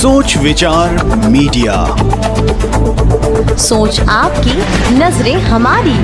सोच विचार मीडिया, सोच आपकी, नजरें हमारी।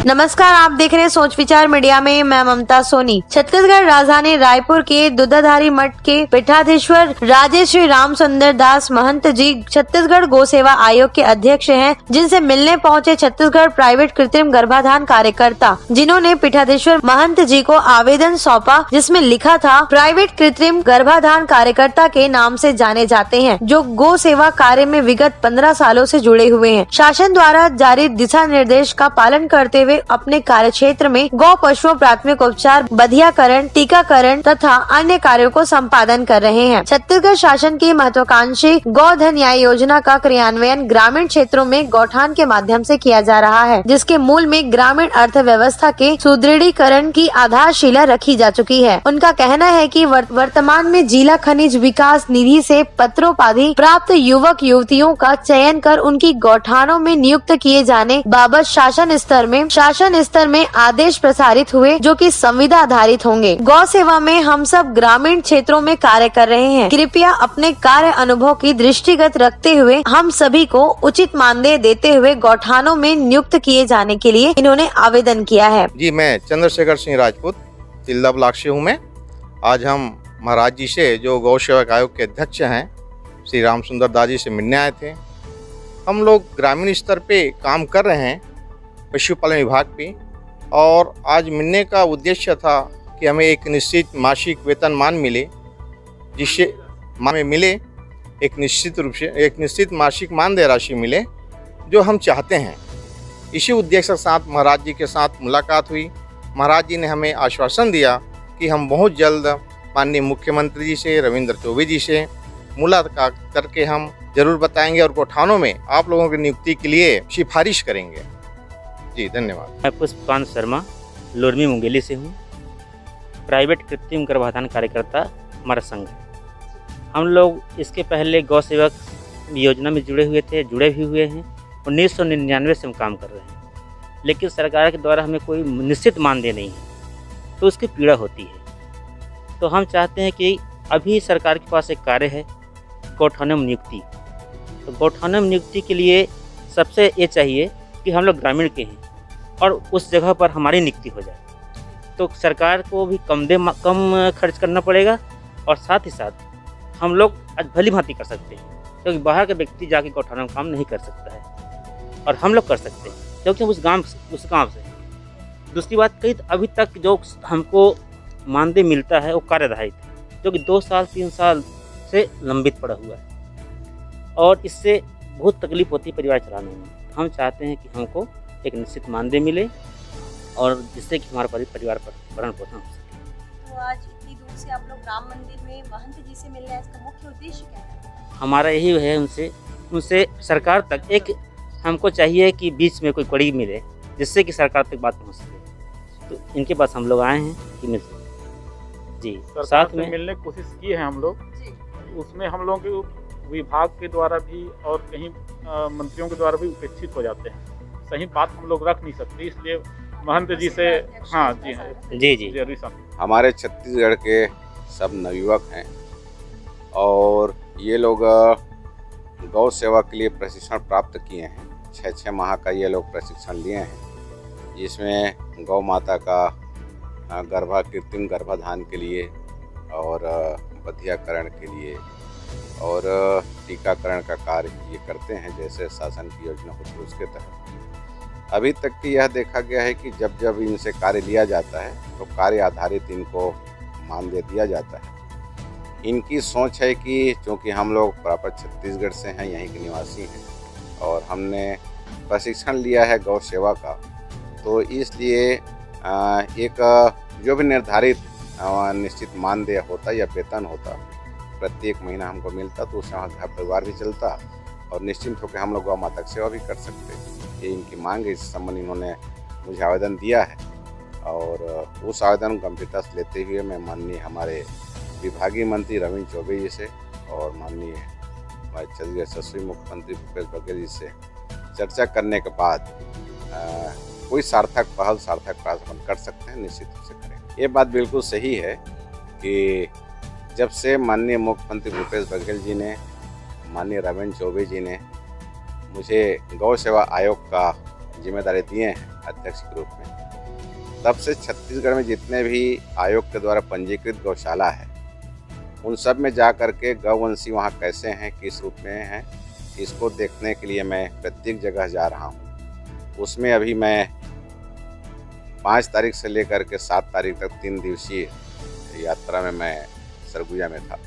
नमस्कार, आप देख रहे हैं सोच विचार मीडिया में मैं ममता सोनी। छत्तीसगढ़ राजधानी रायपुर के दुधाधारी मठ के पीठाधीश्वर राजे श्री राम सुंदर दास महंत जी छत्तीसगढ़ गौ सेवा आयोग के अध्यक्ष हैं, जिनसे मिलने पहुंचे छत्तीसगढ़ प्राइवेट कृत्रिम गर्भाधान कार्यकर्ता, जिन्होंने पीठाधीश्वर महंत जी को आवेदन सौंपा, जिसमें लिखा था प्राइवेट कृत्रिम गर्भाधान कार्यकर्ता के नाम से जाने जाते हैं, जो गौ सेवा कार्य में विगत 15 सालों से जुड़े हुए हैं। शासन द्वारा जारी दिशा निर्देश का पालन करते हुए अपने कार्य क्षेत्र में गौ पशुओं प्राथमिक उपचार, बधियाकरण, टीकाकरण तथा अन्य कार्यों को संपादन कर रहे हैं। छत्तीसगढ़ शासन की महत्वाकांक्षी गौधन न्याय योजना का क्रियान्वयन ग्रामीण क्षेत्रों में गौठान के माध्यम से किया जा रहा है, जिसके मूल में ग्रामीण अर्थव्यवस्था के सुदृढ़ीकरण की आधारशिला रखी जा चुकी है। उनका कहना है कि वर्तमान में जिला खनिज विकास निधि से पत्रोपाधि प्राप्त युवक युवतियों का चयन कर उनकी गौठानों में नियुक्त किए जाने बाबत शासन स्तर में आदेश प्रसारित हुए, जो कि संविदा आधारित होंगे। गौ सेवा में हम सब ग्रामीण क्षेत्रों में कार्य कर रहे हैं। कृपया अपने कार्य अनुभव की दृष्टिगत रखते हुए हम सभी को उचित मानदेय देते हुए गौठानों में नियुक्त किए जाने के लिए इन्होंने आवेदन किया है। जी, मैं चंद्रशेखर सिंह राजपूत तिल्दा ब्लॉक से हूँ। मैं आज हम महाराज जी से, जो गौ सेवक आयोग के अध्यक्ष हैं, श्री राम सुंदर दास जी से मिलने आए थे। हम लोग ग्रामीण स्तर पे काम कर रहे हैं पशुपालन विभाग पे, और आज मिलने का उद्देश्य था कि हमें एक निश्चित मासिक वेतनमान मिले, जिससे हमें मिले एक निश्चित रूप से एक निश्चित मासिक मानदेय राशि मिले, जो हम चाहते हैं। इसी उद्देश्य के साथ महाराज जी के साथ मुलाकात हुई। महाराज जी ने हमें आश्वासन दिया कि हम बहुत जल्द माननीय मुख्यमंत्री जी से, रविंद्र चौबे जी से मुलाकात करके हम जरूर बताएंगे और गौठानों में आप लोगों की नियुक्ति के लिए सिफारिश करेंगे। जी, धन्यवाद। मैं पुष्पकांत शर्मा लोरमी मुंगेली से हूँ। प्राइवेट कृत्रिम गर्भाधान कार्यकर्ता हमारा संघ है। हम लोग इसके पहले गौ सेवक योजना में जुड़े भी हुए हैं। 1999 से हम काम कर रहे हैं, लेकिन सरकार के द्वारा हमें कोई निश्चित मानदेय नहीं है, तो उसकी पीड़ा होती है। तो हम चाहते हैं कि अभी सरकार के पास एक कार्य है गौठानों में नियुक्ति। तो गौठानों में नियुक्ति के लिए सबसे ये चाहिए कि हम लोग ग्रामीण के हैं और उस जगह पर हमारी नियुक्ति हो जाए, तो सरकार को भी कम खर्च करना पड़ेगा, और साथ ही साथ हम लोग भली भांति कर सकते हैं, क्योंकि बाहर का व्यक्ति जाके गौठानों में काम नहीं कर सकता है, और हम लोग कर सकते हैं क्योंकि हम उस गांव से हैं। दूसरी बात, कई अभी तक जो हमको मानदेय मिलता है वो कार्य आधारित है, जो कि 2 साल 3 साल से लंबित पड़ा हुआ है, और इससे बहुत तकलीफ होती है परिवार चलाने में। हम चाहते हैं कि हमको एक निश्चित मानदेय मिले, और जिससे कि हमारे परिवार पर भरण पोषण हो सके। तो आज इतनी दूर से आप लोग राम मंदिर में महंत जी से मिलने, इसका मुख्य उद्देश्य क्या है? हमारा यही है उनसे सरकार तक एक हमको चाहिए कि बीच में कोई कड़ी मिले, जिससे कि सरकार तक बात पहुँच सके। तो इनके पास हम लोग आए हैं कि मिल सके। जी, साथ में मिलने की कोशिश की है हम लोग। उसमें हम लोग विभाग के द्वारा भी और कहीं मंत्रियों के द्वारा भी उपेक्षित हो जाते हैं। सही बात हम लोग रख नहीं सकते, इसलिए महंत जी से जी हमारे छत्तीसगढ़ के सब नवयुवक हैं, और ये लोग गौ सेवा के लिए प्रशिक्षण प्राप्त किए हैं। 6 माह का ये लोग प्रशिक्षण लिए हैं, जिसमें गौ माता का कृत्रिम गर्भाधान के लिए और बधियाकरण के लिए और टीकाकरण का कार्य ये करते हैं, जैसे शासन की योजना होती है उसके तहत। अभी तक की यह देखा गया है कि जब जब इनसे कार्य लिया जाता है तो कार्य आधारित इनको मानदेय दिया जाता है। इनकी सोच है कि चूँकि हम लोग प्रॉपर छत्तीसगढ़ से हैं, यहीं के निवासी हैं, और हमने प्रशिक्षण लिया है गौ सेवा का, तो इसलिए एक जो भी निर्धारित निश्चित मानदेय होता या वेतन होता, प्रत्येक महीना हमको मिलता, तो उससे हमारा घर परिवार भी चलता, और निश्चिंत होकर हम लोग गौ माता की सेवा भी कर सकते। ये इनकी मांग है। इस संबंध इन्होंने मुझे आवेदन दिया है, और उस आवेदन को गंभीरता से लेते हुए मैं माननीय हमारे विभागीय मंत्री रविंद्र चौबे जी से और माननीय हमारे छत्तीसगढ़ यशस्वी मुख्यमंत्री भूपेश बघेल जी से चर्चा करने के बाद कोई सार्थक पहल, सार्थक प्रयास हम कर सकते हैं, निश्चित रूप से करेंगे। ये बात बिल्कुल सही है कि जब से माननीय मुख्यमंत्री भूपेश बघेल जी ने, माननीय रविंद्र चौबे जी ने मुझे गौ सेवा आयोग का जिम्मेदारी दिए हैं अध्यक्ष के रूप में, तब से छत्तीसगढ़ में जितने भी आयोग के द्वारा पंजीकृत गौशाला है उन सब में जा कर के गौवंशी वहाँ कैसे हैं, किस रूप में हैं, इसको देखने के लिए मैं प्रत्येक जगह जा रहा हूँ। उसमें अभी मैं 5 तारीख से लेकर के 7 तारीख तक 3 दिवसीय यात्रा में मैं सरगुजा में था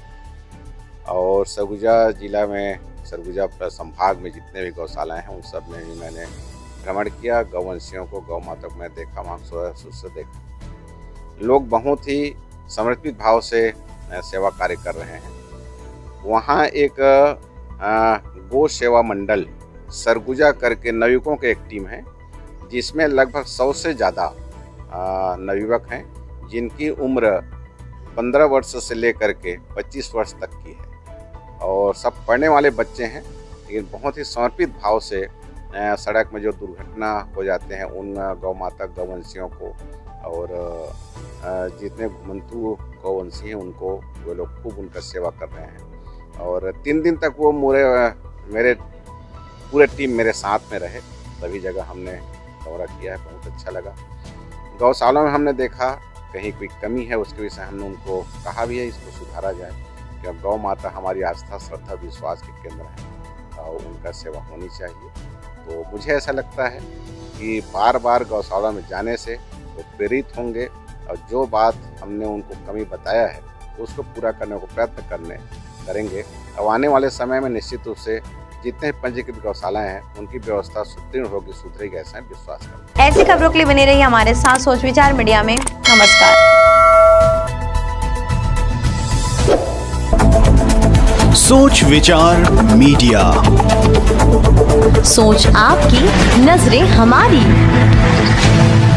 और सरगुजा जिला में, सरगुजा संभाग में जितने भी गौशालाएँ हैं उन सब में ही मैंने भ्रमण किया। गौवंशियों को, गौ माता को मैं देखा, वहाँ से देखा। लोग बहुत ही समर्पित भाव से सेवा कार्य कर रहे हैं। वहाँ एक गौ सेवा मंडल सरगुजा करके नवयुवकों की एक टीम है जिसमें लगभग 100 से ज़्यादा नवयुवक हैं जिनकी उम्र 15 वर्ष से लेकर के 25 वर्ष तक की है और सब पढ़ने वाले बच्चे हैं, लेकिन बहुत ही समर्पित भाव से सड़क में जो दुर्घटना हो जाते हैं उन गौ माता गौवंशियों को और जितने घुमंतु गौवंशी हैं उनको वो लोग खूब उनका सेवा कर रहे हैं। और 3 दिन तक वो मेरे पूरे टीम मेरे साथ में रहे, सभी जगह हमने दौरा किया है, बहुत अच्छा लगा। गौशालों में हमने देखा कहीं कोई कमी है, उसके विषय हमने उनको कहा भी है इसको सुधारा जाए, क्योंकि गौ माता हमारी आस्था, श्रद्धा, विश्वास के केंद्र है और उनका सेवा होनी चाहिए। तो मुझे ऐसा लगता है कि बार बार गौशाला में जाने से वो प्रेरित होंगे और जो बात हमने उनको कमी बताया है उसको पूरा करने को प्रयत्न करेंगे। और आने वाले समय में निश्चित रूप से जितने पंजीकृत गौशालाएं हैं उनकी व्यवस्था सुदृढ़ होगी, सुधरेगी, ऐसा विश्वास करते हैं। ऐसी खबरों के लिए बने रहिए हमारे साथ सोच विचार मीडिया में। नमस्कार। सोच विचार मीडिया, सोच आपकी, नजरें हमारी।